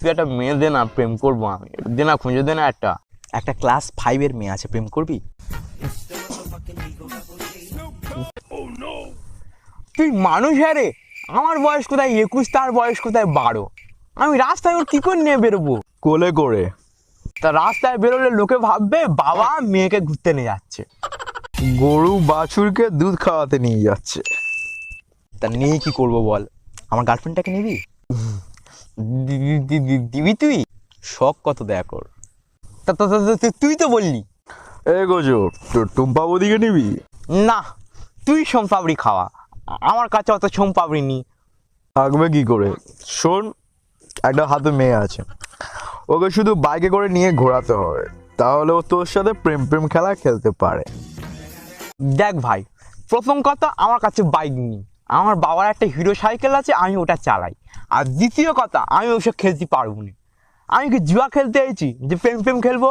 তুই একটা মেয়ে দে না, প্রেম করবো আমি, দে না, খুঁজে দে না একটা। একটা ক্লাস 5-এর মেয়ে আছে, প্রেম করবি? তুই মানুষ হ্যাঁ রে, আমার বয়স কোথায় 21, তার বয়স কোথায় 12। আমি রাস্তায় ওর কি করে নিয়ে বেরোবো? কোলে করে। তা রাস্তায় বেরোলে লোকে ভাববে বাবা মেয়েকে ঘুরতে নিয়ে যাচ্ছে। গরু বাছুরকে দুধ খাওয়াতে নিয়ে যাচ্ছে। তা নিয়ে কি করবো বল? আমার গার্লফ্রেন্ডটাকে নিবি? দিবি তুই? শখ কত দেখ ওর। তুই তো বললি। এ গোজো, তোর টুম্পা বৌদিকে নিবি? না, তুই সোমপাপড়ি খাওয়া, আমার কাছে অত সোমপাপড়ি নি। থাকবে কি করে? শোন, একটা হাতে মেয়ে আছে, ওকে শুধু বাইকে করে নিয়ে ঘোরাতে হবে, তাহলে ও তোর সাথে প্রেম প্রেম খেলা খেলতে পারে। দেখ ভাই, প্রথম কথা আমার কাছে বাইক নেই, আমার বাবার একটা হিরো সাইকেল আছে, আমি ওটা চালাই। আর দ্বিতীয় কথা, আমি ওসব খেলতে পারবো না। আমি কি জুয়া খেলতে এসেছি যে প্রেম প্রেম খেলবো?